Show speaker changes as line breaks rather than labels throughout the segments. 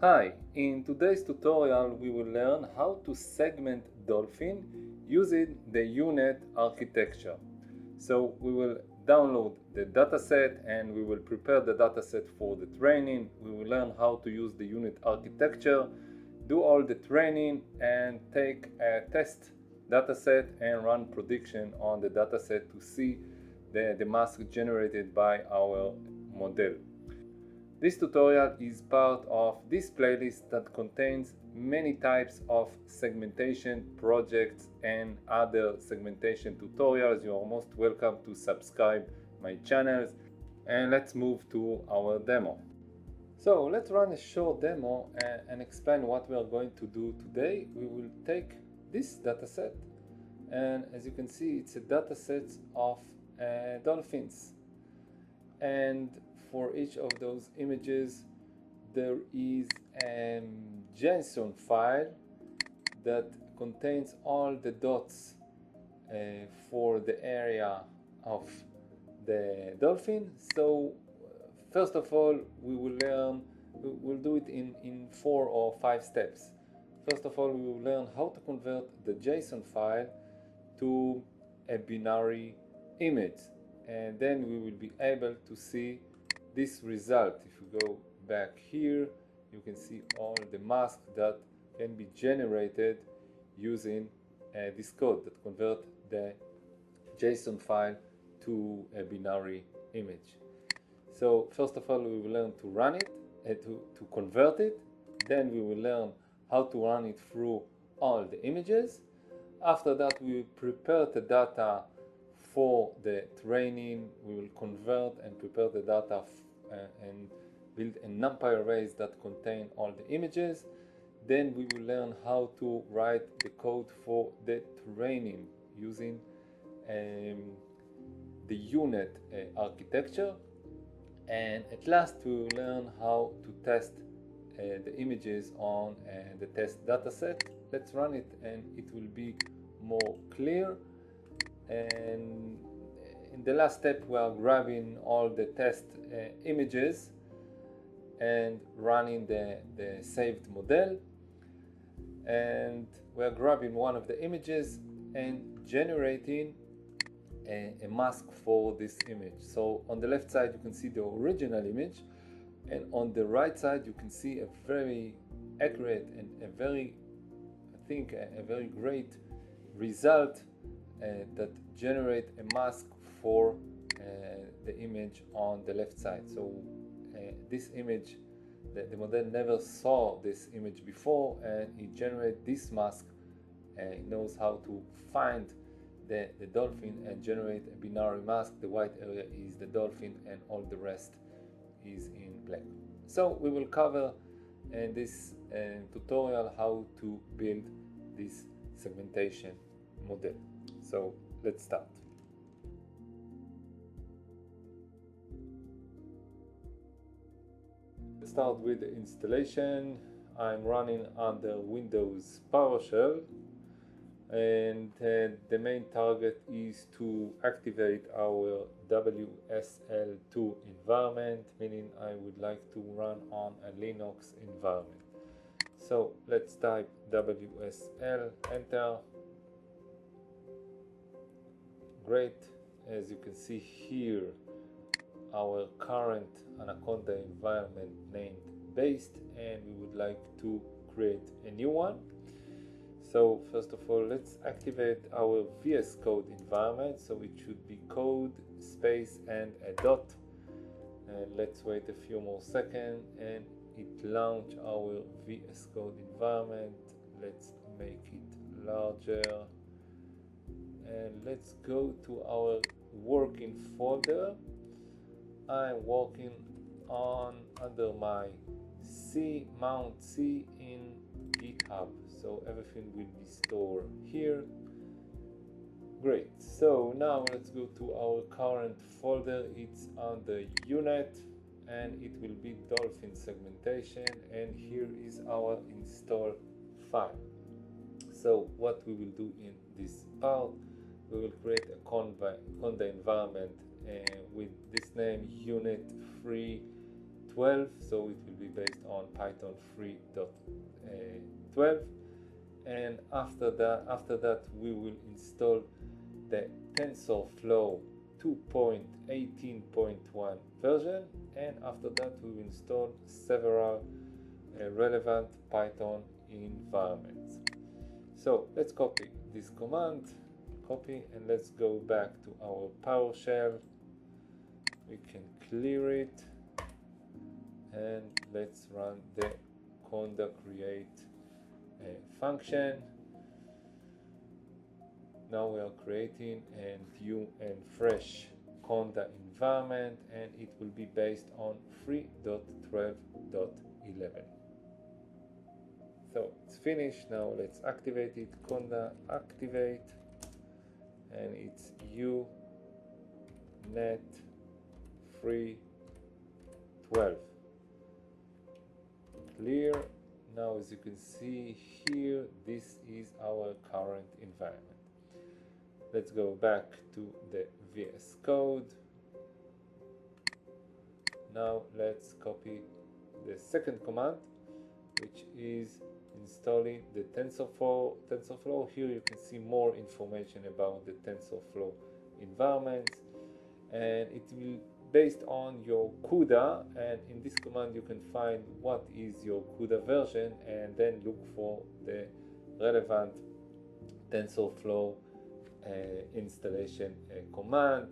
Hi, in today's tutorial we will learn how to segment dolphin using the Unet architecture. So we will download the dataset and we will prepare the dataset for the training. We will learn how to use the Unet architecture, do all the training and take a test dataset and run prediction on the dataset to see the mask generated by our model. This tutorial is part of this playlist that contains many types of segmentation projects and other segmentation tutorials. You are most welcome to subscribe my channels, and let's move to our demo. So let's run a short demo and explain what we are going to do today. We will take this dataset, and as you can see it's a dataset of dolphins, and for each of those images there is a JSON file that contains all the dots for the area of the dolphin. So first of all we'll do it in 4 or 5 steps. First of all, we will learn how to convert the JSON file to a binary image, and then we will be able to see this result. If you go back here, you can see all the masks that can be generated using this code that convert the JSON file to a binary image. So first of all, we will learn to run it, to convert it. Then we will learn how to run it through all the images. After that, we will prepare the data for the training. We will convert and prepare the data and build a NumPy arrays that contain all the images. Then we will learn how to write the code for the training using the Unet architecture. And at last we will learn how to test the images on the test dataset. Let's run it and it will be more clear. And in the last step we are grabbing all the test images and running the saved model, and we are grabbing one of the images and generating a mask for this image. So on the left side you can see the original image, and on the right side you can see a very accurate and a very great result that generate a mask for the image on the left side. So this image, the model never saw this image before, and it generates this mask. It knows how to find the dolphin and generate a binary mask. The white area is the dolphin and all the rest is in black. So we will cover in this tutorial how to build this segmentation model. So let's start. Let's start with the installation. I'm running under Windows PowerShell, and the main target is to activate our WSL2 environment, meaning I would like to run on a Linux environment. So let's type WSL, enter. Great. As you can see here, our current Anaconda environment named based, and we would like to create a new one. So first of all, let's activate our VS Code environment. So it should be code space and a dot, and let's wait a few more seconds and it launch our VS Code environment. Let's make it larger, and let's go to our working folder. I'm working on under my Mount C in GitHub, so everything will be stored here. Great. So now let's go to our current folder. It's under Unet and it will be dolphin segmentation, and here is our install file. So what we will do in this part, we will create a conda environment with this name Unet free 12, so it will be based on Python 3.12. And after that we will install the TensorFlow 2.18.1 version, and after that we will install several relevant Python environments. So let's copy this command, copy, and let's go back to our PowerShell. We can clear it, and let's run the conda create function. Now we are creating a new and fresh conda environment, and it will be based on 3.12.11. So it's finished. Now let's activate it. Conda activate, and it's Unet 3.12. Clear. Now, as you can see here, this is our current environment. Let's go back to the VS Code. Now let's copy the second command, which is installing the TensorFlow. Here you can see more information about the TensorFlow environment, and it will based on your CUDA, and in this command you can find what is your CUDA version and then look for the relevant TensorFlow installation command.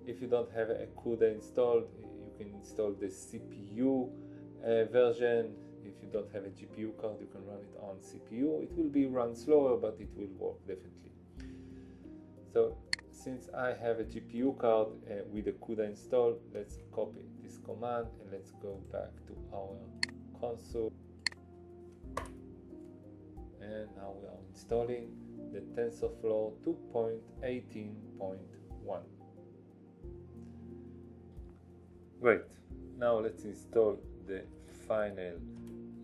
If you don't have a CUDA installed, you can install the CPU version. If you don't have a GPU card, you can run it on CPU. It will be run slower, but it will work definitely. So since I have a GPU card with a CUDA installed, let's copy this command and let's go back to our console. And now we are installing the TensorFlow 2.18.1. Great. Now let's install the final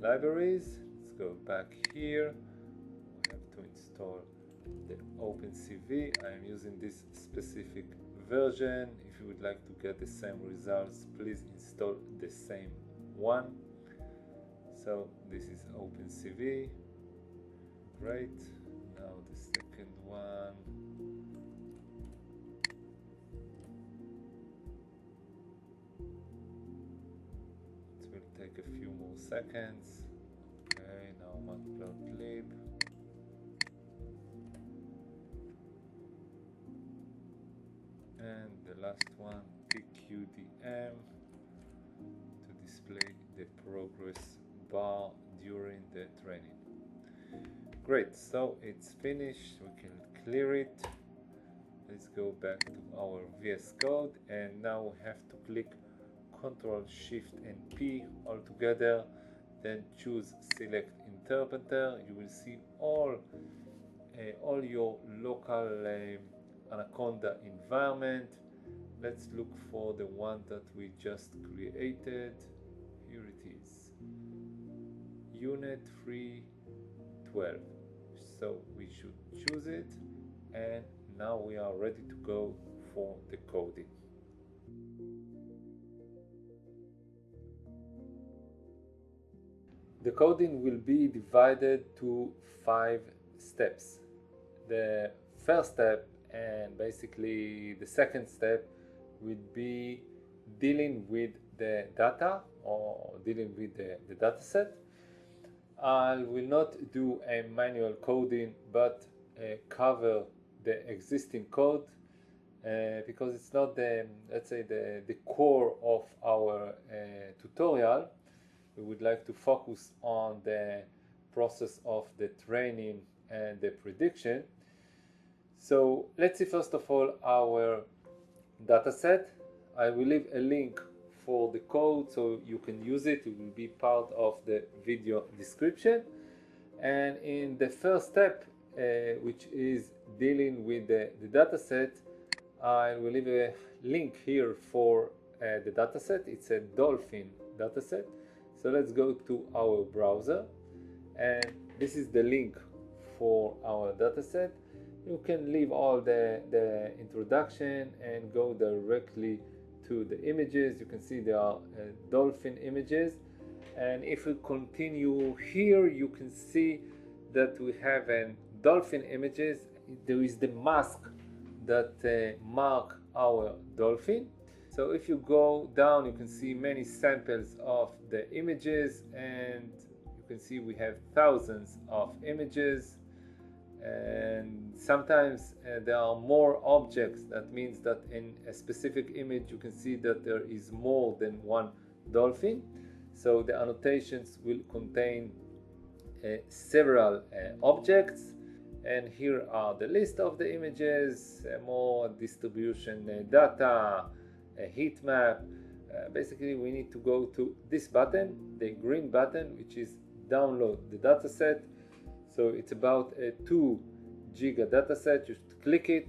libraries. Let's go back here. We have to install the OpenCV. I am using this specific version. If you would like to get the same results, please install the same one. So this is OpenCV. Great. Now the second one. It will take a few more seconds. Okay, now matplotlib. And the last one, PQDM, to display the progress bar during the training. Great, so it's finished. We can clear it. Let's go back to our VS Code, and now we have to click Ctrl Shift and P all together, then choose Select Interpreter. You will see all your local Anaconda environment. Let's look for the one that we just created. Here it is, Unet 3.12. So we should choose it, and now we are ready to go for the coding. The coding will be divided to 5 steps. The first step and basically the second step would be dealing with the data, or dealing with the dataset. I will not do a manual coding, but cover the existing code because it's not the, let's say, the core of our tutorial. We would like to focus on the process of the training and the prediction. So let's see first of all our dataset. I will leave a link for the code so you can use it. It will be part of the video description. And in the first step, which is dealing with the dataset, I will leave a link here for the dataset. It's a Dolphin dataset. So let's go to our browser, and this is the link for our dataset. You can leave all the introduction and go directly to the images. You can see there are dolphin images, and if we continue here, you can see that we have dolphin images. There is the mask that mark our dolphin. So if you go down, you can see many samples of the images, and you can see we have thousands of images, and sometimes there are more objects. That means that in a specific image you can see that there is more than one dolphin. So the annotations will contain several objects, and here are the list of the images, more distribution data, a heat map. Basically we need to go to this button, the green button, which is download the dataset. So it's about a 2 giga dataset. You should click it,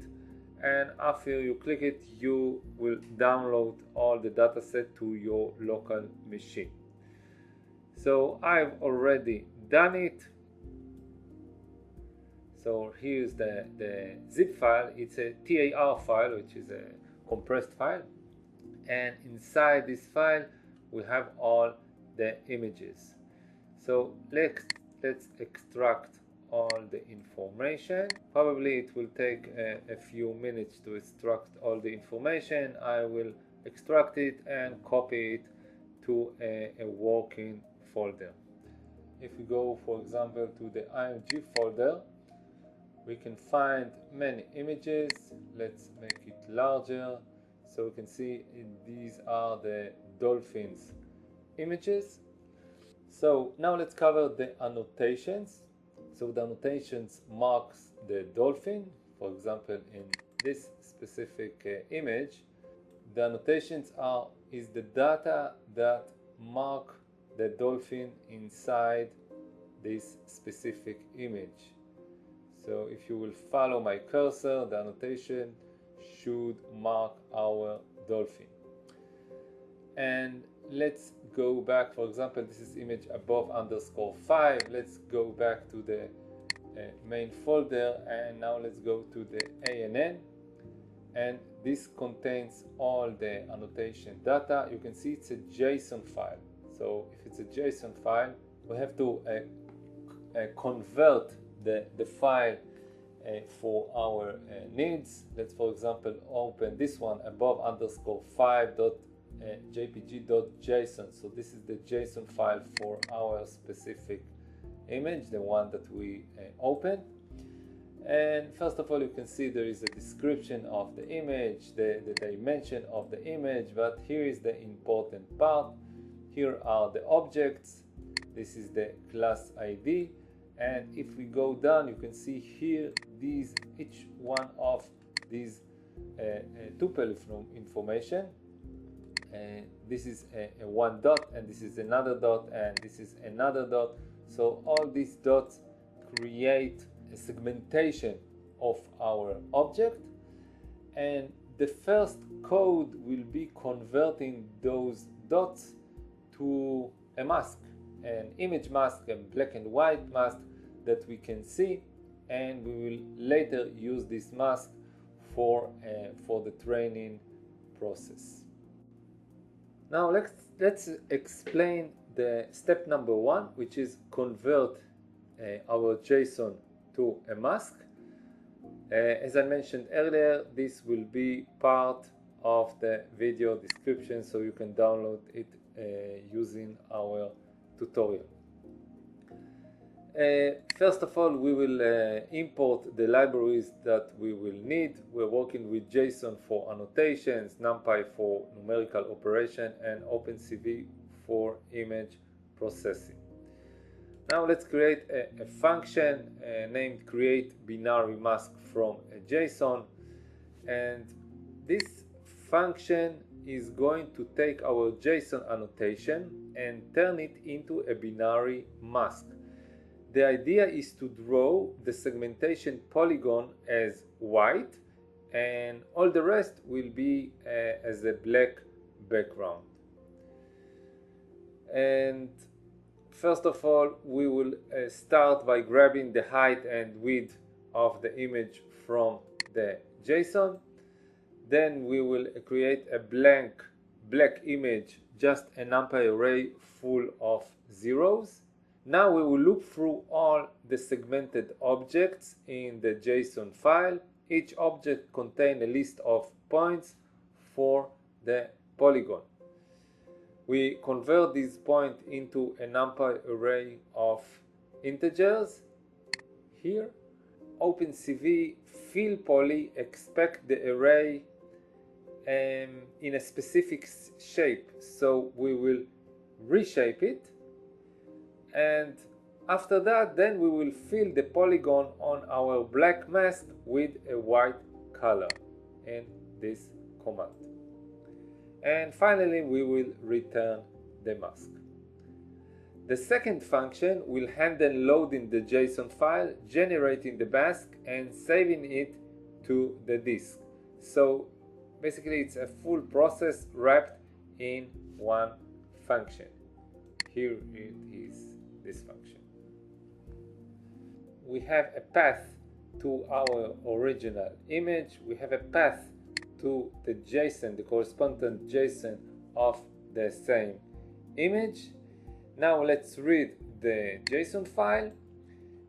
and after you click it, you will download all the dataset to your local machine. So I've already done it. So here's the zip file. It's a TAR file, which is a compressed file, and inside this file we have all the images. So let's extract all the information. Probably it will take a few minutes to extract all the information. I will extract it and copy it to a working folder. If we go, for example, to the IMG folder, we can find many images. Let's make it larger so we can see these are the dolphins images. So now let's cover the annotations. So the annotations marks the dolphin. For example, in this specific image, the annotations is the data that mark the dolphin inside this specific image. So if you will follow my cursor, the annotation should mark our dolphin. And let's go back. For example, this is image above _5. Let's go back to the main folder, and now let's go to the ANN, and this contains all the annotation data. You can see it's a JSON file. So if it's a JSON file, we have to convert the file for our needs. Let's, for example, open this one above _5.jpg.json. So this is the JSON file for our specific image, the one that we opened. And first of all, you can see there is a description of the image, the dimension of the image, but here is the important part. Here are the objects. This is the class ID. And if we go down, you can see here each one of these tuple information. This is a one dot, and this is another dot, and this is another dot. So all these dots create a segmentation of our object, and the first code will be converting those dots to a mask, an image mask, a black and white mask that we can see, and we will later use this mask for the training process. Now let's explain the step number 1, which is convert our JSON to a mask. As I mentioned earlier, this will be part of the video description, so you can download it using our tutorial. First of all, we will import the libraries that we will need. We're working with JSON for annotations, NumPy for numerical operation, and OpenCV for image processing. Now let's create a function named create binary mask from a JSON, and this function is going to take our JSON annotation and turn it into a binary mask. The idea is to draw the segmentation polygon as white, and all the rest will be as a black background. And first of all, we will start by grabbing the height and width of the image from the JSON. Then we will create a black image, just a numpy array full of zeros. Now we will look through all the segmented objects in the JSON file. Each object contains a list of points for the polygon. We convert this point into a numpy array of integers. Here, OpenCV fill poly expect the array in a specific shape, so we will reshape it, and after that then we will fill the polygon on our black mask with a white color in this command. And finally we will return the mask. The second function will handle loading the JSON file, generating the mask and saving it to the disk. So basically it's a full process wrapped in one function. Here it is, this function. We have a path to our original image. We have a path to the JSON, the corresponding JSON of the same image. Now let's read the JSON file,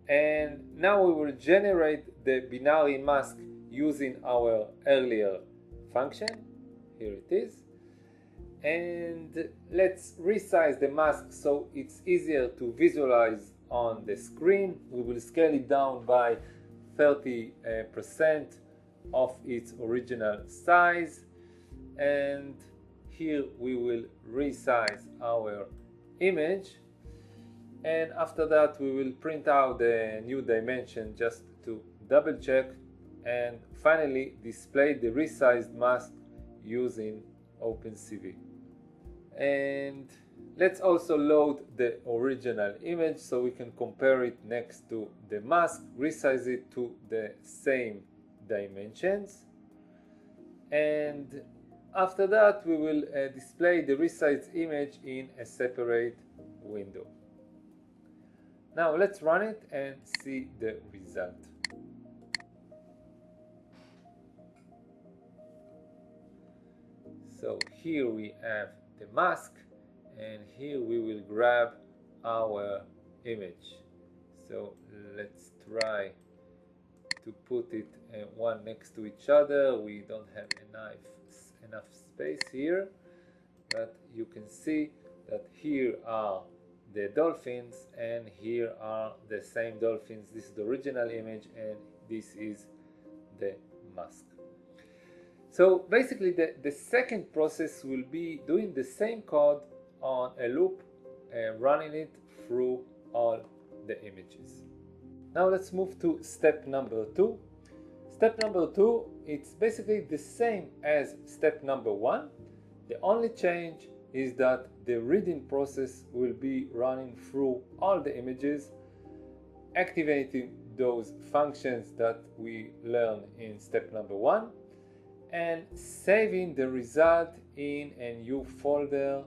and now we will generate the binary mask using our earlier function. Here it is. And let's resize the mask so it's easier to visualize on the screen. We will scale it down by 30% of its original size, and here we will resize our image, and after that we will print out the new dimension just to double check, and finally display the resized mask using OpenCV. And let's also load the original image so we can compare it next to the mask, resize it to the same dimensions, and after that we will display the resized image in a separate window. Now let's run it and see the result. So here we have the mask, and here we will grab our image. So let's try to put it one next to each other. We don't have enough space here, but you can see that here are the dolphins and here are the same dolphins. This is the original image and this is the mask. So basically the second process will be doing the same code on a loop and running it through all the images. Now let's move to step number 2. Step number 2, it's basically the same as step number 1. The only change is that the reading process will be running through all the images, activating those functions that we learned in step number 1, and saving the result in a new folder.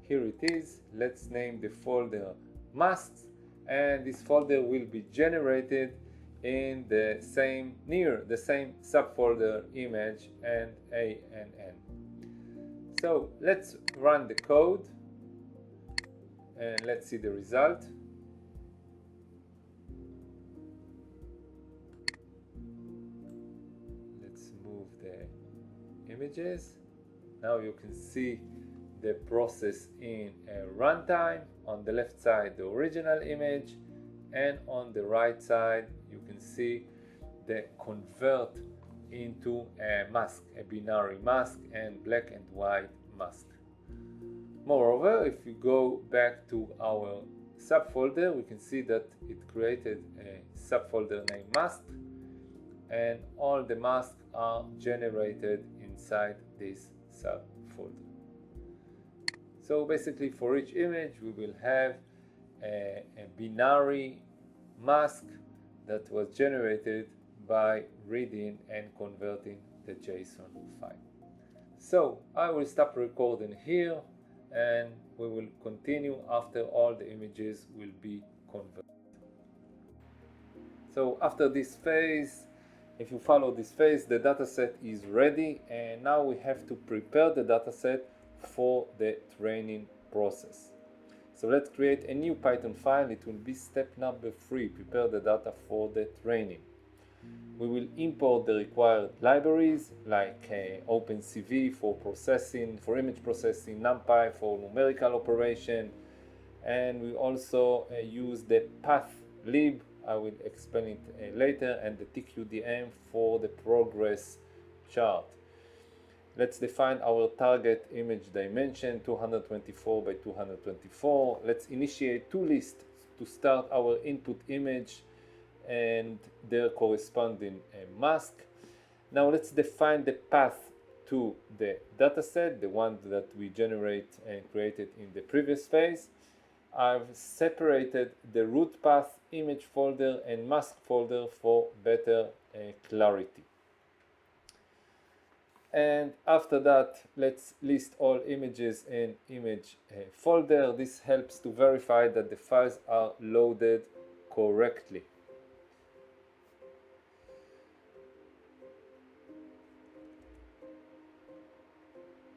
Here it is. Let's name the folder masks, and this folder will be generated in the same subfolder image and ANN. So let's run the code and let's see the result. Let's move the images. Now you can see the process in a runtime. On the left side the original image, and on the right side you can see the convert into a mask, a binary mask and black and white mask. Moreover, if we go back to our subfolder, we can see that it created a subfolder named mask, and all the masks are generated inside this subfolder. So basically for each image we will have a binary mask that was generated by reading and converting the JSON file. So I will stop recording here and we will continue after all the images will be converted. So after this phase, If you follow this phase, the dataset is ready, and now we have to prepare the dataset for the training process. So let's create a new Python file. It will be step number 3, prepare the data for the training. We will import the required libraries like OpenCV for processing, for image processing, NumPy for numerical operation, and we also use the path lib, I will explain it later, and the TQDM for the progress chart. Let's define our target image dimension, 224 by 224. Let's initiate two lists to start our input image and their corresponding mask. Now let's define the path to the dataset, the one that we generate and created in the previous phase. I've separated the root path, image folder and mask folder for better clarity. And after that, let's list all images in image folder. This helps to verify that the files are loaded correctly.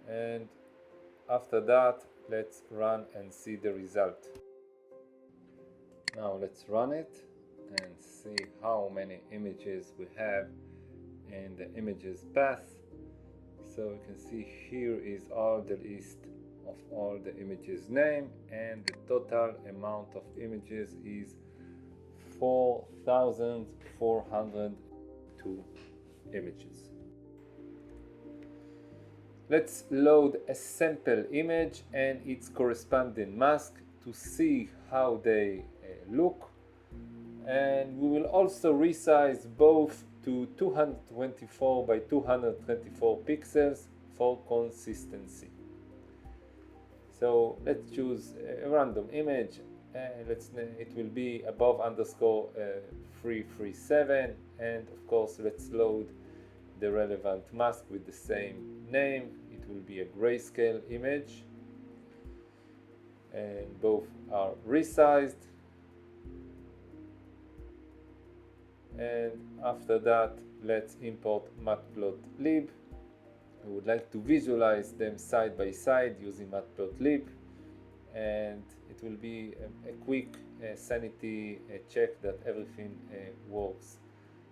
And after that, let's run and see the result. Now let's run it and see how many images we have in the images path. So you can see here is all the list of all the images name, and the total amount of images is 4,402 images. Let's load a sample image and its corresponding mask to see how they look, and we will also resize both to 224 by 224 pixels for consistency. So let's choose a random image. It will be above underscore 337, and of course let's load the relevant mask with the same name. It will be a grayscale image, and both are resized. And after that, let's import matplotlib. We would like to visualize them side by side using matplotlib, and it will be a quick sanity check that everything works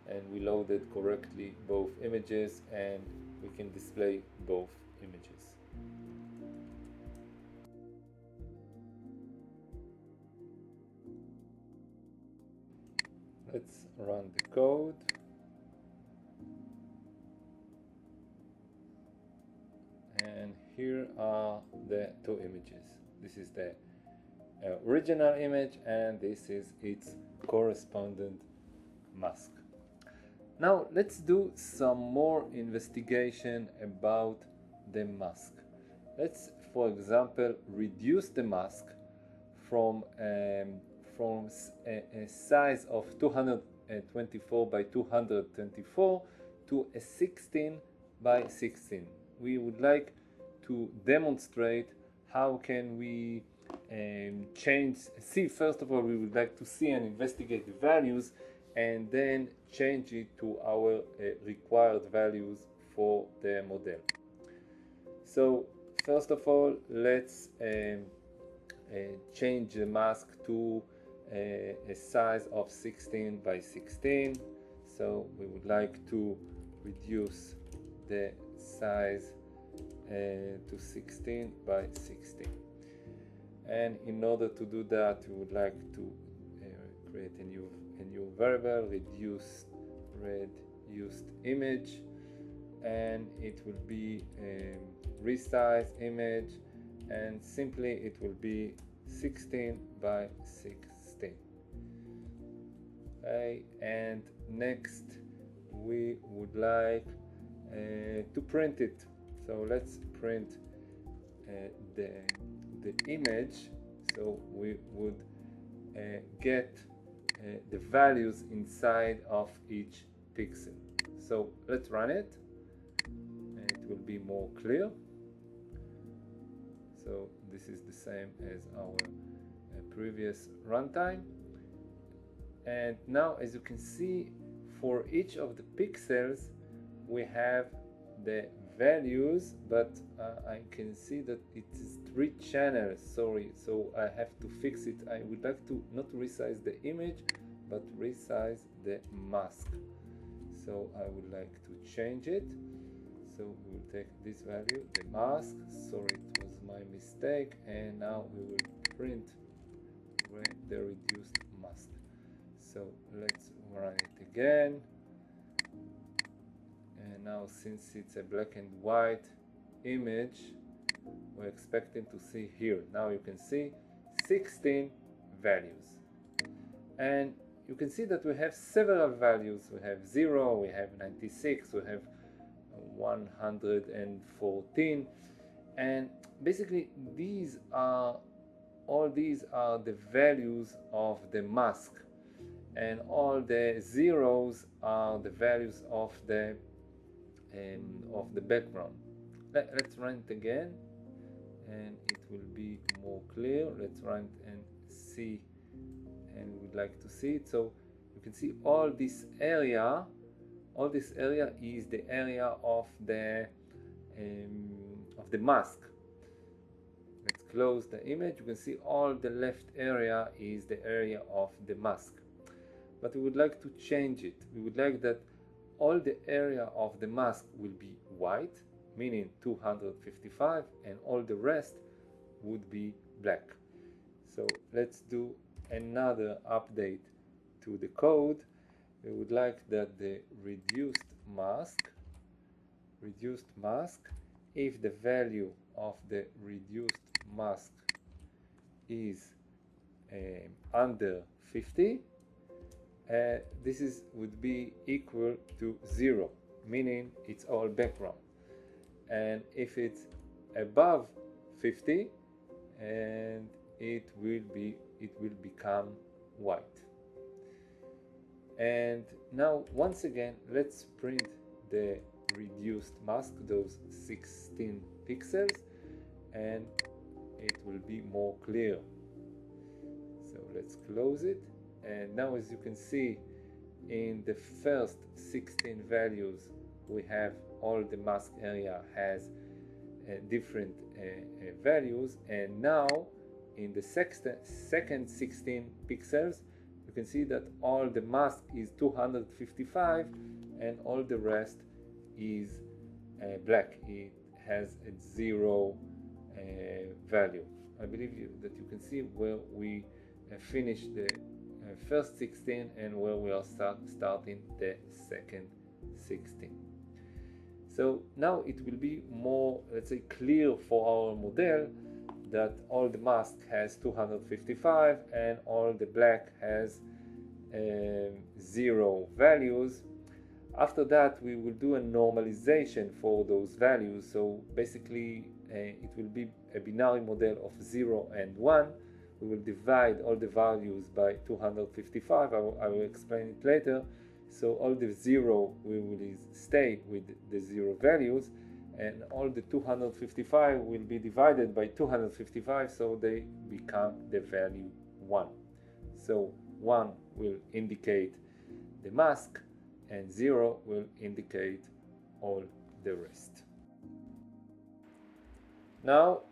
and we loaded correctly both images, and we can display both images. Let's run the code. And here are the two images. This is the original image, and this is its corresponding mask. Now let's do some more investigation about the mask. Let's, for example, reduce the mask from a size of 224 by 224 to a 16 by 16. We would like to demonstrate how can we first of all, we would like to see and investigate the values, and then change it to our required values for the model. So first of all, let's change the mask to a size of 16 by 16. So we would like to reduce the size to 16 by 16. And in order to do that, we would like to create a new variable, reduced image, and it will be a resized image, and simply it will be 16 by 16. Okay, and next we would like to print it. So let's print the image. So we would get the values inside of each pixel. So let's run it, and it will be more clear. So this is the same as our previous runtime. And now, as you can see, for each of the pixels we have the values, but I can see that it is 3 channels, sorry, so I have to fix it. I would like to not resize the image but resize the mask, so I would like to change it. So we will take this value, the mask, sorry, it was my mistake, and now we will print the reduced mask. So let's run it again. And now, since it's a black and white image, we're expecting to see here. Now you can see 16 values. And you can see that we have several values. We have 0, we have 96, we have 114. And basically, all these are the values of the mask. And all the zeros are the values of the background. Let's run it again and it will be more clear. Let's run it and see, and we'd like to see it. So you can see all this area is the area of the mask. Let's close the image. You can see all the left area is the area of the mask, but we would like to change it. We would like that all the area of the mask will be white, meaning 255, and all the rest would be black. So let's do another update to the code. We would like that the reduced mask, if the value of the reduced mask is under 50, this would be equal to 0, meaning it's all background. And if it's above 50, and it will become white. And now once again, let's print the reduced mask, those 16 pixels, and it will be more clear. So let's close it. And now, as you can see, in the first 16 values, we have all the mask area has different values. And now, in the second 16 pixels, you can see that all the mask is 255 and all the rest is black. It has a 0 value. I believe that you can see where we finish the first 16 and where we are starting the second 16. So now it will be more, let's say, clear for our model that all the mask has 255 and all the black has 0 values. After that, we will do a normalization for those values. So basically, it will be a binary model of 0 and 1. We will divide all the values by 255. I will explain it later. So all the 0 will stay with the 0 values, and all the 255 will be divided by 255, so they become the value 1. So 1 will indicate the mask, and 0 will indicate all the rest. Now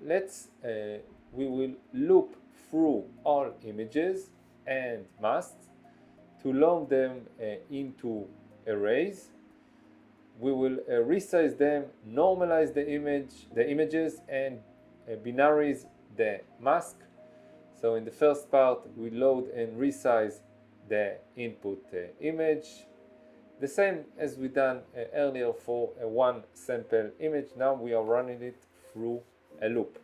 we will loop through all images and masks to load them into arrays. We will resize them, normalize the images, and binaries the mask. So in the first part, we load and resize the input image, the same as we done earlier for a one sample image. Now we are running it through a loop.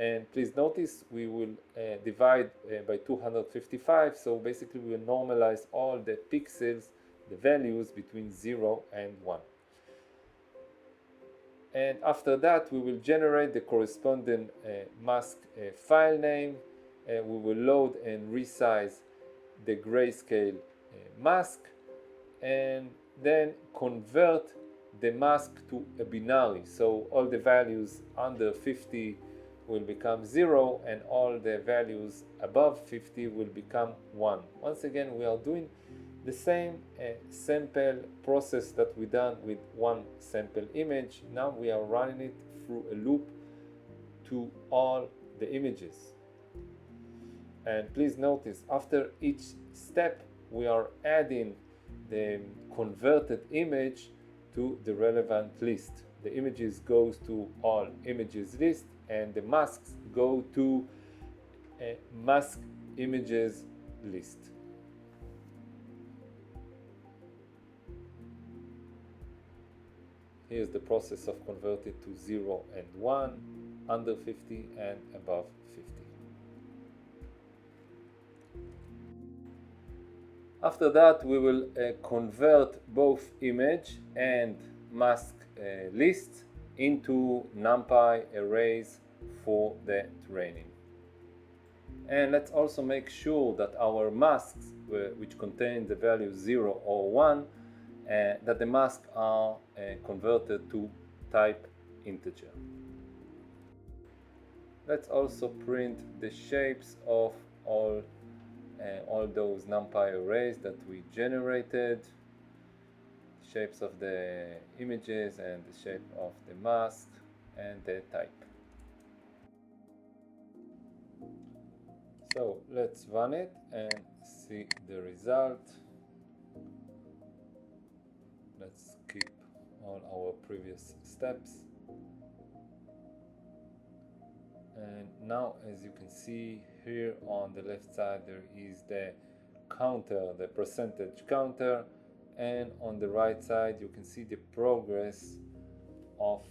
And please notice we will divide by 255, so basically we will normalize all the pixels, the values between 0 and 1. And after that we will generate the corresponding mask file name. We will load and resize the grayscale mask, and then convert the mask to a binary. So all the values under 50 will become 0 and all the values above 50 will become 1. Once again, we are doing The same sample process that we done with one sample image, now we are running it through a loop to all the images. And please notice, after each step we are adding the converted image to the relevant list. The images goes to all images list, and the masks go to a mask images list. Here's the process of converting to 0 and 1, under 50 and above 50. After that, we will convert both image and mask lists into NumPy arrays for the training. And let's also make sure that our masks, which contain the value 0 or 1, that the masks are converted to type integer. Let's also print the shapes of all those NumPy arrays that we generated, shapes of the images and the shape of the mask and the type. So let's run it and see the result. Let's skip all our previous steps. And now, as you can see here on the left side, there is the counter, the percentage counter, and on the right side you can see the progress of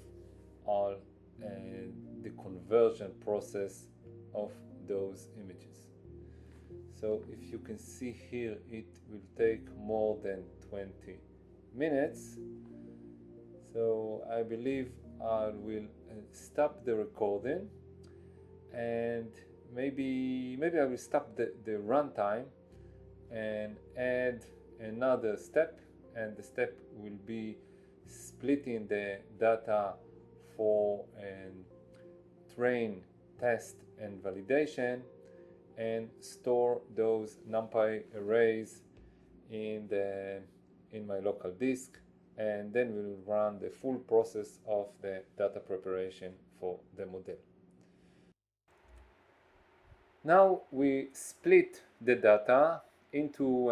all the conversion process of those images. So if you can see here, it will take more than 20 minutes. So I believe I will stop the recording, and maybe I will stop the runtime and add another step, and the step will be splitting the data for train, test and validation, and store those NumPy arrays in my local disk, and then we will run the full process of the data preparation for the model. Now we split the data into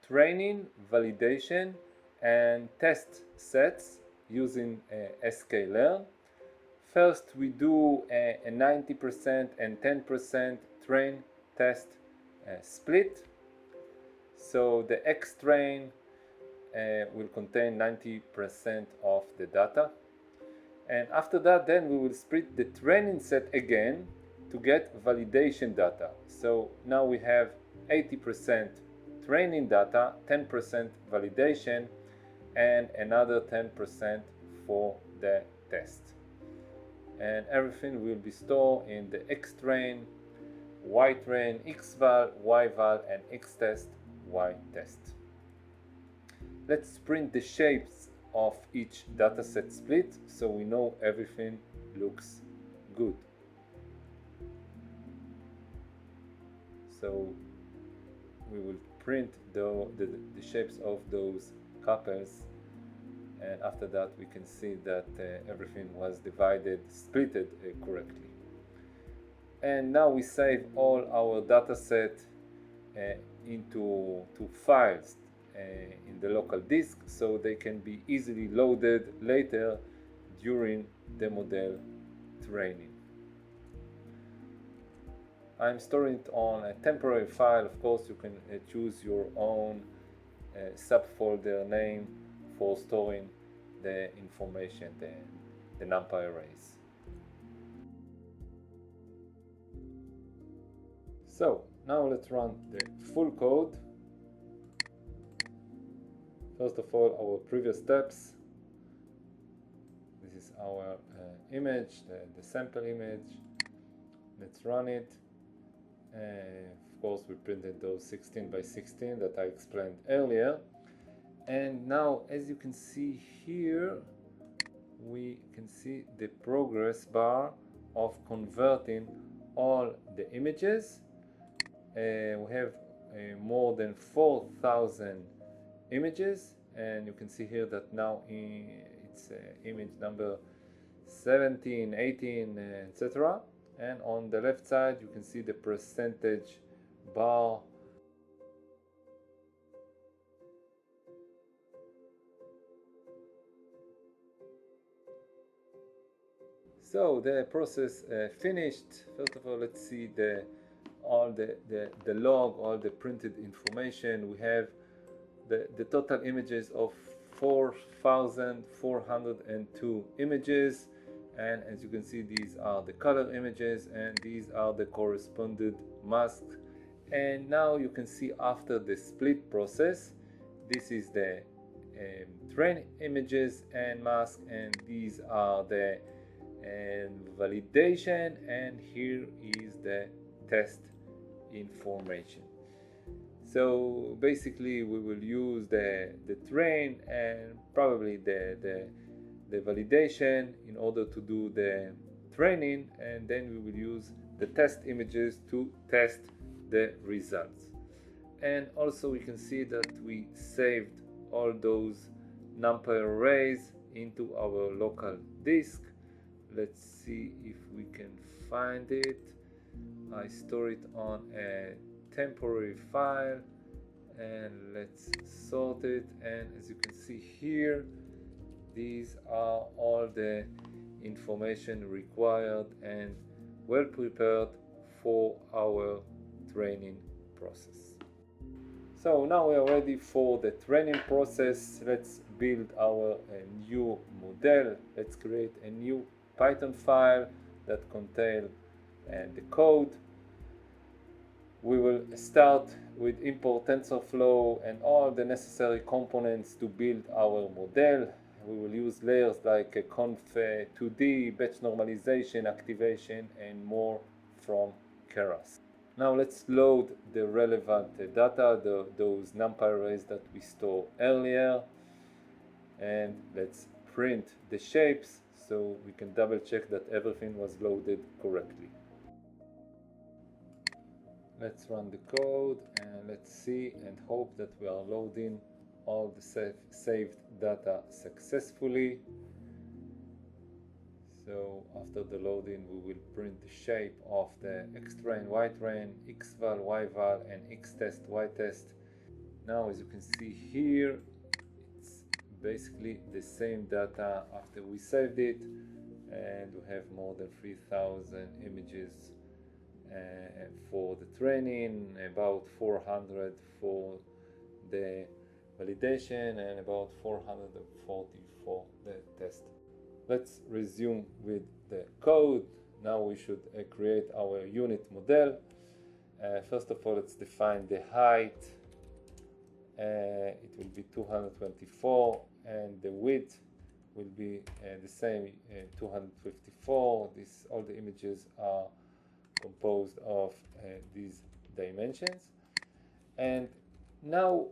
training, validation and test sets using sklearn. First we do a 90% and 10% train test split. So the X train will contain 90% of the data, and after that then we will split the training set again to get validation data. So now we have 80% training data, 10% validation, and another 10% for the test. And everything will be stored in the X train, Y train, Xval, Yval, and Xtest, Ytest. Let's print the shapes of each dataset split so we know everything looks good. So we will print the shapes of those couples, and after that we can see that everything was divided, splitted correctly. And now we save all our dataset into files in the local disk, so they can be easily loaded later during the model training. I'm storing it on a temporary file. Of course, you can choose your own subfolder name for storing the information, the NumPy arrays. So now let's run the full code. First of all, our previous steps. This is our image, the sample image. Let's run it. Of course, we printed those 16 by 16 that I explained earlier. And now, as you can see here, we can see the progress bar of converting all the images. We have more than 4,000 images, and you can see here that now it's image number 17, 18, etc. And on the left side you can see the percentage bar. So the process finished. First of all, let's see all the log, all the printed information. We have the total images of 4,402 images, and as you can see, these are the color images and these are the corresponding masks. And now you can see after the split process, this is the train images and mask, and these are the validation, and here is the test information. So basically we will use the train and probably the validation in order to do the training, and then we will use the test images to test the results. And also we can see that we saved all those NumPy arrays into our local disk. Let's see if we can find it. I store it on a temporary file, and let's sort it. And as you can see here, these are all the information required and well prepared for our training process. So now we are ready for the training process. Let's build our new model. Let's create a new Python file that contains the code. We will start with import TensorFlow and all the necessary components to build our model. We will use layers like a conf 2D, batch normalization, activation, and more from Keras. Now let's load the relevant data, those NumPy arrays that we stored earlier, and let's print the shapes so we can double check that everything was loaded correctly. Let's run the code and let's see and hope that we are loading all the saved data successfully. So after the loading we will print the shape of the xtrain, ytrain, xval, yval, and xtest, ytest. Now as you can see here, it's basically the same data after we saved it, and we have more than 3,000 images for the training, about 400 for the validation, and about 440 for the test. Let's resume with the code. Now we should create our unit model. First of all, let's define the height. It will be 224, and the width will be the same, 254. All the images are composed of these dimensions. And now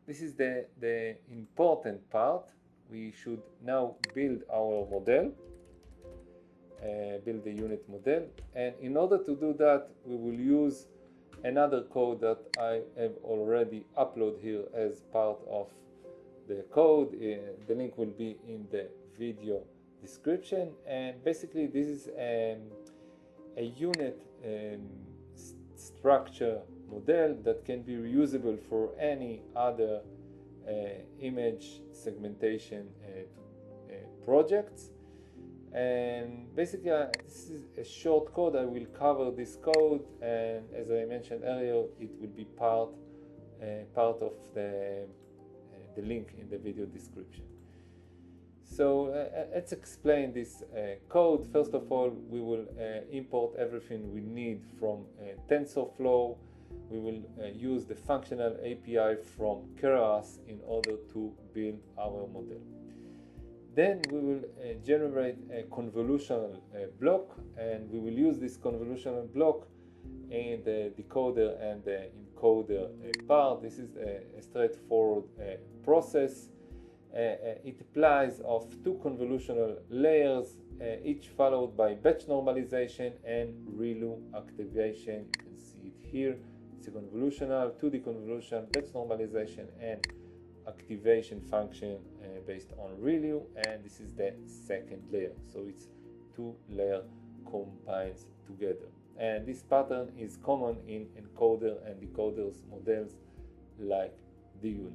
this is the important part. We should now build our model, build the unit model, and in order to do that we will use another code that I have already uploaded here as part of the code. The link will be in the video description, and basically this is a unit structure model that can be reusable for any other image segmentation projects. And basically this is a short code. I will cover this code, and as I mentioned earlier, it will be part of the link in the video description. So let's explain this code. First of all, we will import everything we need from TensorFlow. We will use the functional API from Keras in order to build our model. Then we will generate a convolutional block, and we will use this convolutional block in the decoder and the encoder part. This is a straightforward process. It applies of two convolutional layers, each followed by batch normalization and ReLU activation. You can see it here. It's a convolutional, 2D convolution, text normalization, and activation function based on ReLU, and this is the second layer. So it's 2 layers combined together. And this pattern is common in encoder and decoders models like the Unet.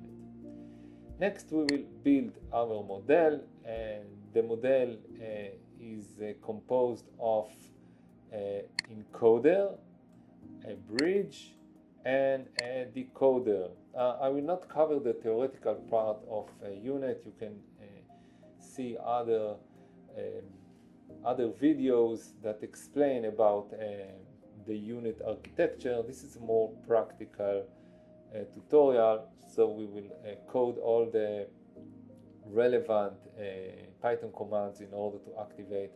Next, we will build our model, and the model is composed of encoder, a bridge, and a decoder. I will not cover the theoretical part of Unet. You can see other videos that explain about the Unet architecture. This is a more practical tutorial, so we will code all the relevant Python commands in order to activate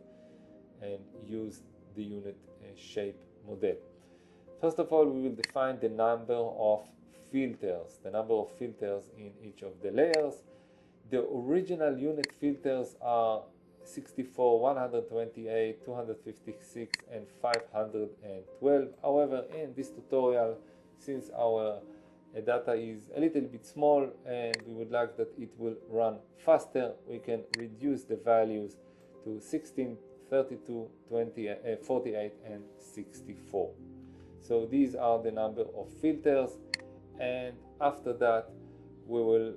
and use the Unet shape model. First of all, we will define the number of filters in each of the layers. The original Unet filters are 64, 128, 256, and 512. However, in this tutorial, since our data is a little bit small and we would like that it will run faster, we can reduce the values to 16, 32, 20, 48, and 64. So these are the number of filters, and after that we will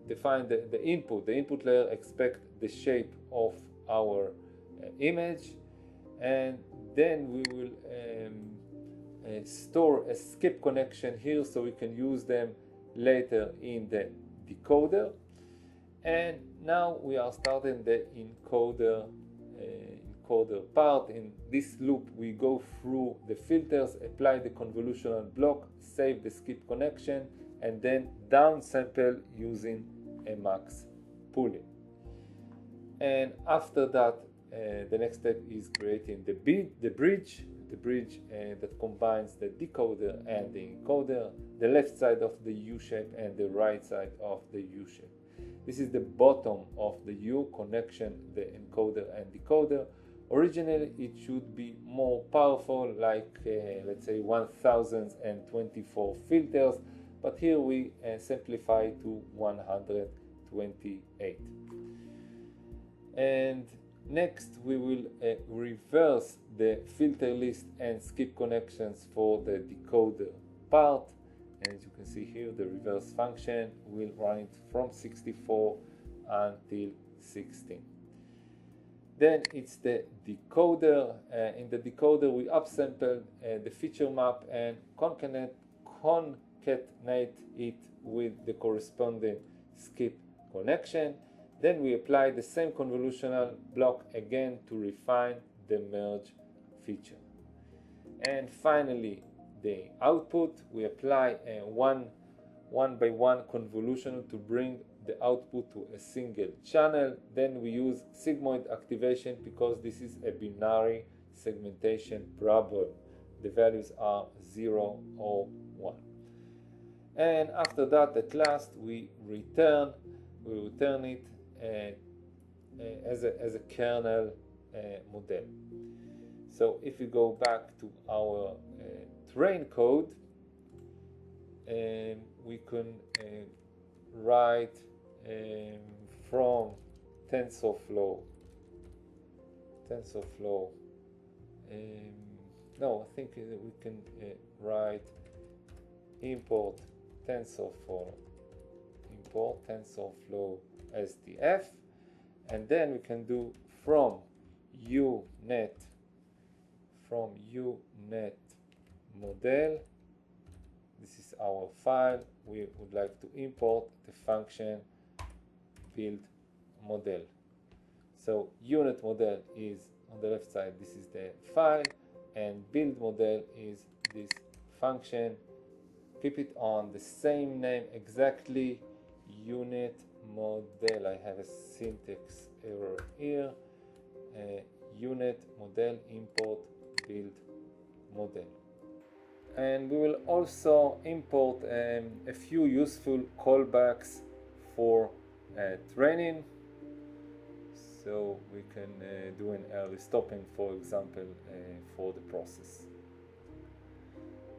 define the input. The input layer expects the shape of our image, and then we will store a skip connection here so we can use them later in the decoder. And now we are starting the encoder part. In this loop we go through the filters, apply the convolutional block, save the skip connection, and then downsample using a max pooling. And after that the next step is creating the bridge that combines the decoder and the encoder, the left side of the U shape and the right side of the U shape. This is the bottom of the U connection, the encoder and decoder. Originally it should be more powerful, like let's say 1024 filters, but here we simplify to 128. And next we will reverse the filter list and skip connections for the decoder part. And as you can see here, the reverse function will run it from 64 until 16. Then it's the decoder. In the decoder we upsample the feature map and concatenate it with the corresponding skip connection. Then we apply the same convolutional block again to refine the merge feature. And finally, the output, we apply a one by one convolution to bring the output to a single channel. Then we use sigmoid activation because this is a binary segmentation problem. The values are 0 or 1. And after that, at last, we return it as a kernel model. So if we go back to our train code, we can write from TensorFlow. No, I think we can write import TensorFlow SDF, and then we can do from Unet model. This is our file. We would like to import the function build model. So Unet model is on the left side. This is the file, and build model is this function. Keep it on the same name exactly. Unet model. I have a syntax error here. Unet model import build model. And we will also import a few useful callbacks for training. So we can do an early stopping, for example, for the process.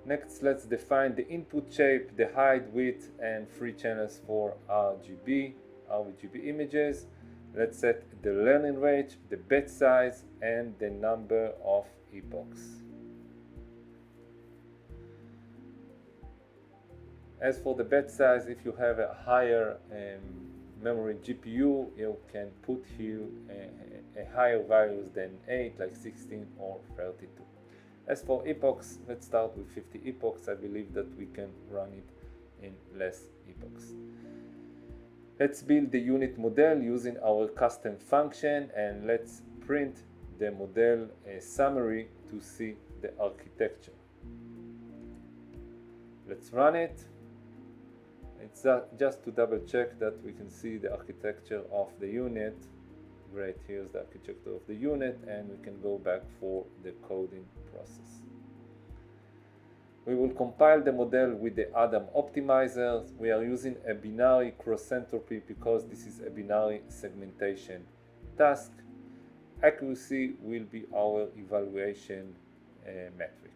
Next, let's define the input shape, the height, width, and 3 channels for RGB images. Let's set the learning rate, the batch size, and the number of epochs. As for the batch size, if you have a higher memory GPU, you can put here a higher values than 8, like 16 or 32. As for epochs, let's start with 50 epochs. I believe that we can run it in less epochs. Let's build the unit model using our custom function, and let's print the model summary to see the architecture. Let's run it. It's just to double check that we can see the architecture of the unit. Great, here's the architecture of the unit, and we can go back for the coding process. We will compile the model with the Adam optimizer. We are using a binary cross entropy because this is a binary segmentation task. Accuracy will be our evaluation metric.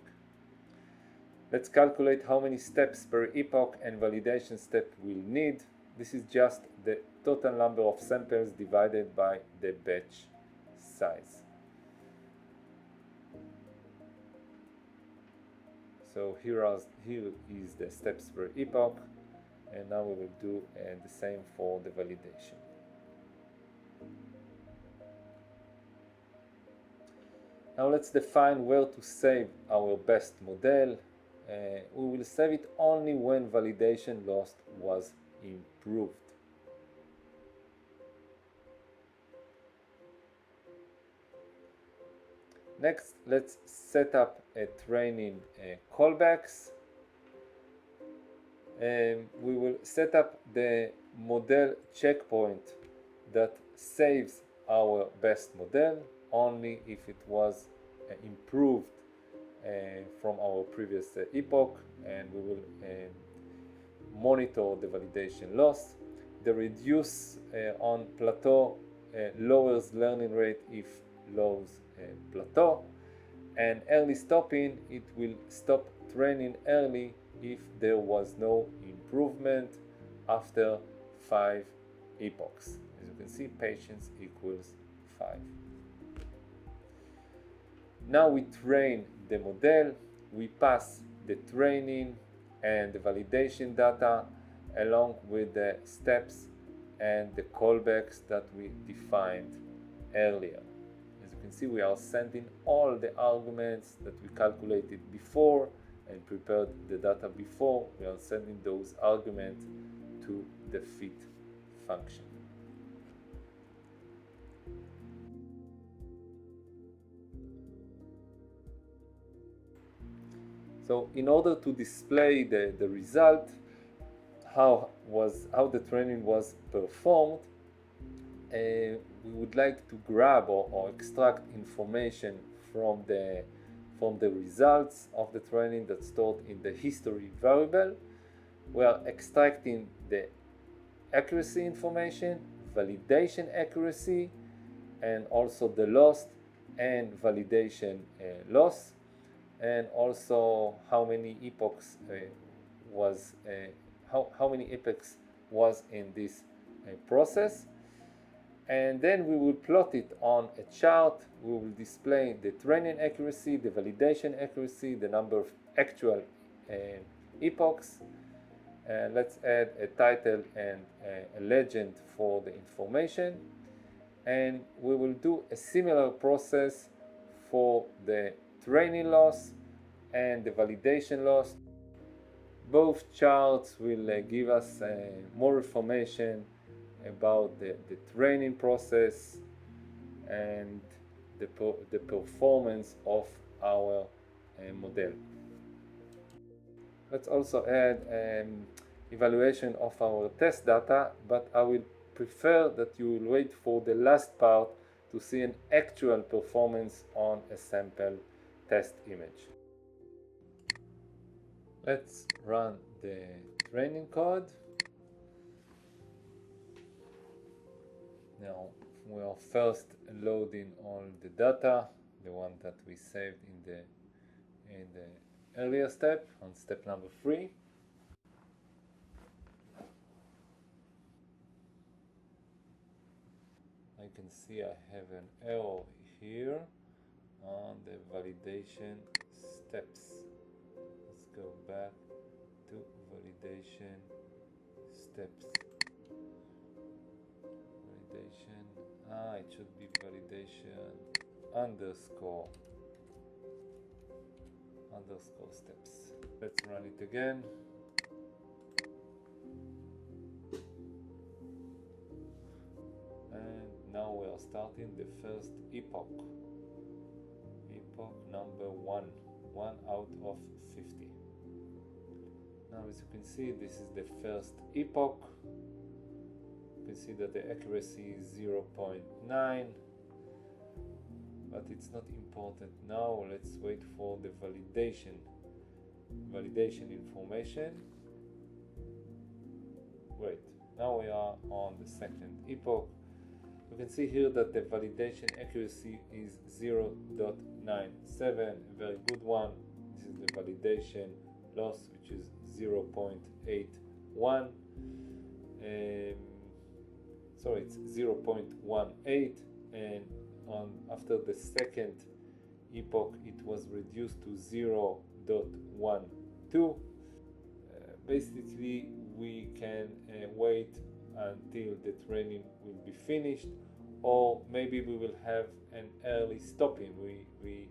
Let's calculate how many steps per epoch and validation step we'll need. This is just the total number of samples divided by the batch size. So here is the steps per epoch, and now we will do the same for the validation. Now let's define where to save our best model. We will save it only when validation loss was improved. Next, let's set up a training callbacks. We will set up the model checkpoint that saves our best model only if it was improved from our previous epoch, and we will monitor the validation loss. The reduce on plateau lowers learning rate if lows plateau, and early stopping, it will stop training early if there was no improvement after 5 epochs. As you can see, patience equals 5. Now we train the model, we pass the training and the validation data along with the steps and the callbacks that we defined earlier. As you can see, we are sending all the arguments that we calculated before and prepared the data before. We are sending those arguments to the Feit function. So in order to display the result, how the training was performed, we would like to grab or extract information from the results of the training that's stored in the history variable. We are extracting the accuracy information, validation accuracy, and also the loss and validation loss, and also how many epochs was in this process. And then we will plot it on a chart. We will display the training accuracy, the validation accuracy, the number of actual epochs. Let's add a title and a legend for the information, and we will do a similar process for the training loss and the validation loss. Both charts will give us more information about the training process and the performance of our model. Let's also add evaluation of our test data, but I will prefer that you will wait for the last part to see an actual performance on a sample test image. Let's run the training code. Now we are first loading all the data, the one that we saved in the earlier step, on step number 3. I can see I have an error here on the validation steps. Let's go back to validation steps. Validation, it should be validation underscore steps. Let's run it again. And now we are starting the first epoch. Epoch number 1 out of 50. Now, as you can see, this is the first epoch. You can see that the accuracy is 0.9, but it's not important now. Let's wait for the validation information. Great. Now we are on the second epoch. You can see here that the validation accuracy is 0.97, a very good one. This is the validation loss, which is 0.81. Sorry, it's 0.18, and after the second epoch it was reduced to 0.12. Basically, we can wait until the training will be finished, or maybe we will have an early stopping. We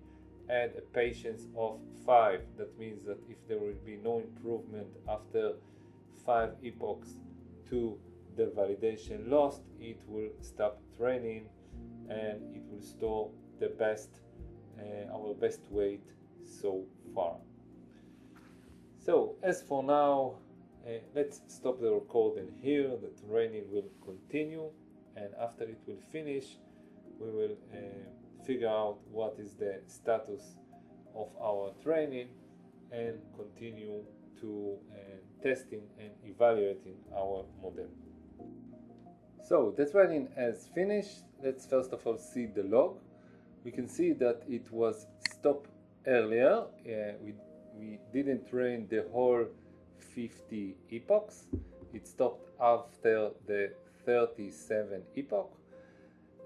add a patience of 5. That means that if there will be no improvement after 5 epochs to the validation lost, it will stop training and it will store the best, our best weight so far. So as for now, let's stop the recording here. The training will continue, and after it will finish, we will figure out what is the status of our training and continue to testing and evaluating our model. So the training has finished. Let's first of all see the log. We can see that it was stopped earlier. We didn't train the whole 50 epochs. It stopped after the 37 epoch,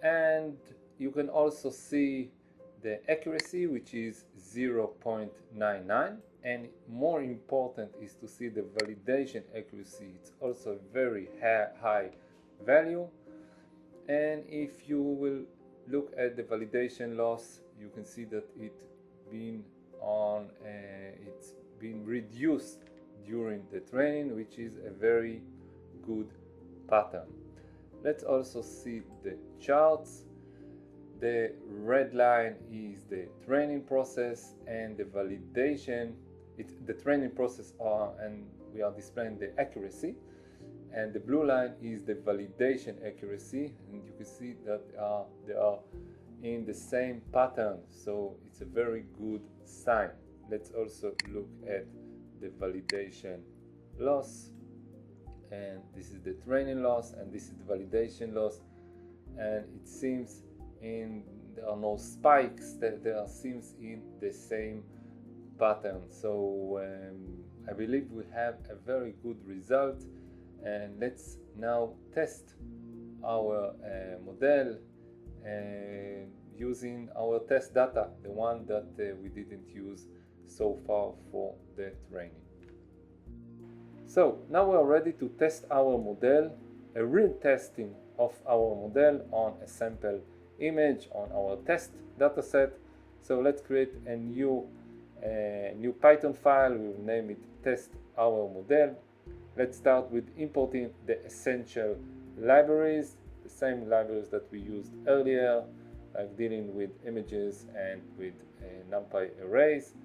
and you can also see the accuracy, which is 0.99, and more important is to see the validation accuracy. It's also a very high value. And if you will look at the validation loss, you can see that it's been reduced during the training, which is a very good pattern. Let's also see the charts. The red line is the training process, and the validation, the training process and we are displaying the accuracy, and the blue line is the validation accuracy, and you can see that they are in the same pattern, so it's a very good sign. Let's also look at the validation loss, and this is the training loss, and this is the validation loss, and it seems there are no spikes, that there seems in the same pattern. So I believe we have a very good result, and let's now test our model using our test data, the one that we didn't use so far for the training. So now we are ready to test our model, a real testing of our model on a sample image on our test dataset. So let's create a new Python file. We will name it test our model. Let's start with importing the essential libraries, the same libraries that we used earlier, like dealing with images and with NumPy arrays.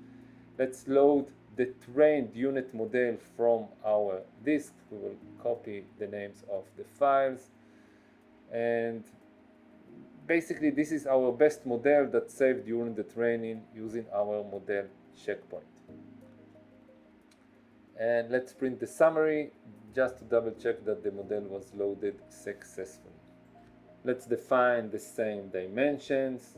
Let's load the trained Unet model from our disk. We will copy the names of the files, and basically this is our best model that saved during the training using our model checkpoint. And let's print the summary just to double check that the model was loaded successfully. Let's define the same dimensions,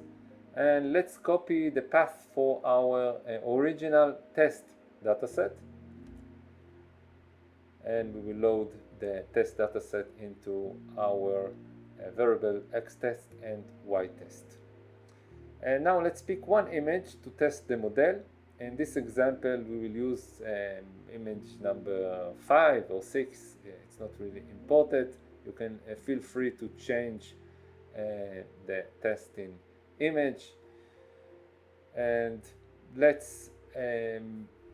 And let's copy the path for our original test dataset, and we will load the test dataset into our variable x-test and y-test. And now let's pick one image to test the model. In this example, we will use image number 5 or 6. It's not really important. You can feel free to change the testing image. And let's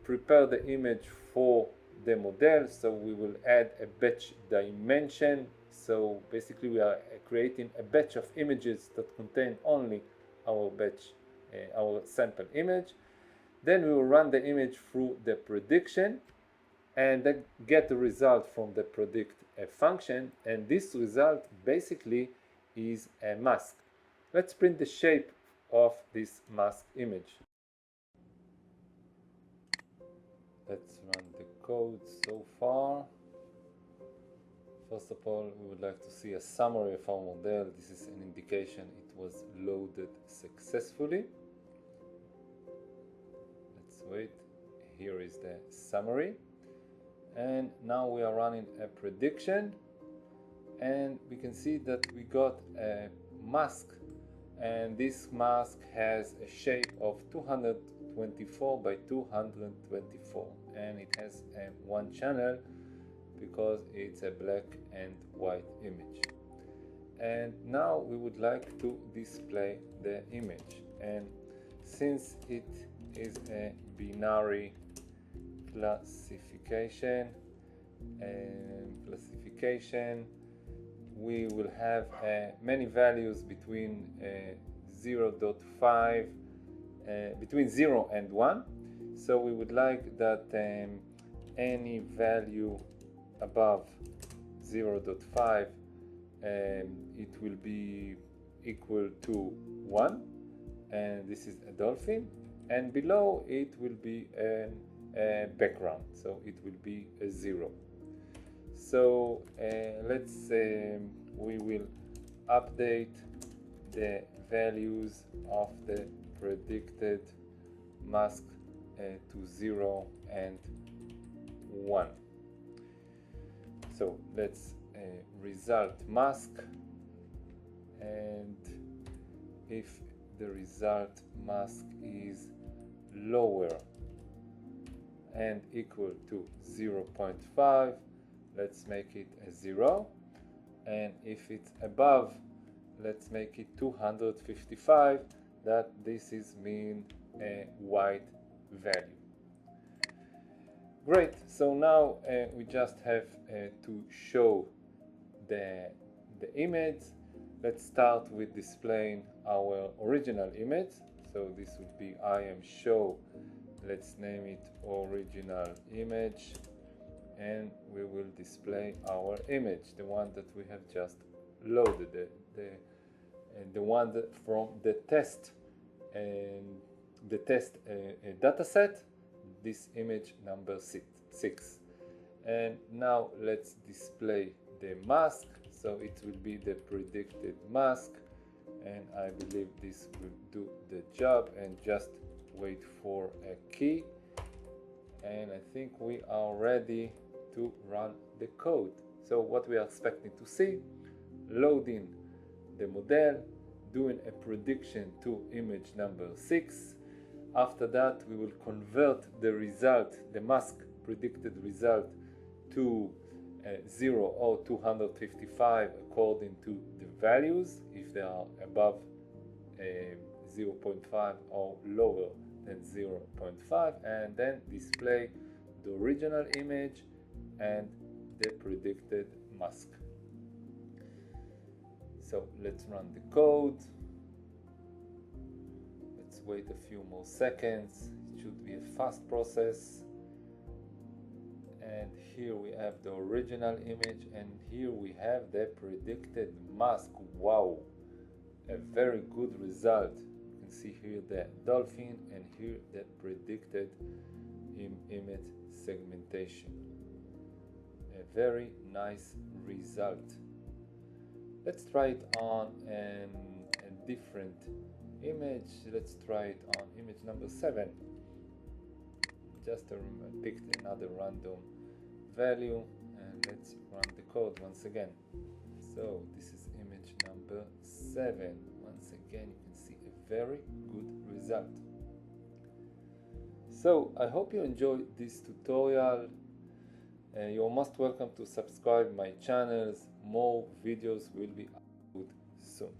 prepare the image for the model. So we will add a batch dimension. So basically we are creating a batch of images that contain only our batch, our sample image. Then we will run the image through the prediction and then get the result from the predict function, and this result basically is a mask. Let's print the shape of this mask image. Let's run the code so far. First of all, we would like to see a summary of our model. This is an indication it was loaded successfully. Let's wait. Here is the summary. And now we are running a prediction. And we can see that we got a mask. And this mask has a shape of 224 by 224. And it has one channel, because it's a black and white image. And now we would like to display the image, and since it is a binary classification, we will have many values between 0.5 between 0 and 1. So we would like that any value above 0.5 it will be equal to 1, and this is a dolphin, and below it will be a background, so it will be a 0. So let's we will update the values of the predicted mask to 0 and 1. So let's result mask, and if the result mask is lower and equal to 0.5, let's make it a 0, and if it's above, let's make it 255, that this is mean a white value. Great, so now we just have to show the image. Let's start with displaying our original image. So this would be IAmShow. Let's name it original image, and we will display our image, the one that we have just loaded, the one that from the test dataset. This image number 6. And now let's display the mask. So it will be the predicted mask, and I believe this will do the job. And just wait for a key, and I think we are ready to run the code. So what we are expecting to see: loading the model, doing a prediction to image number 6. After that, we will convert the result, the mask predicted result, to 0 or 255 according to the values, if they are above 0.5 or lower than 0.5, and then display the original image and the predicted mask. So let's run the code. Wait a few more seconds. It should be a fast process. And here we have the original image, and here we have the predicted mask. Wow, a very good result. You can see here the dolphin, and here the predicted image segmentation. A very nice result. Let's try it on a different image. Let's try it on image number 7. Just picked another random value, and let's run the code once again. So this is image number 7. Once again, you can see a very good result. So I hope you enjoyed this tutorial. You're most welcome to subscribe my channels. More videos will be uploaded soon.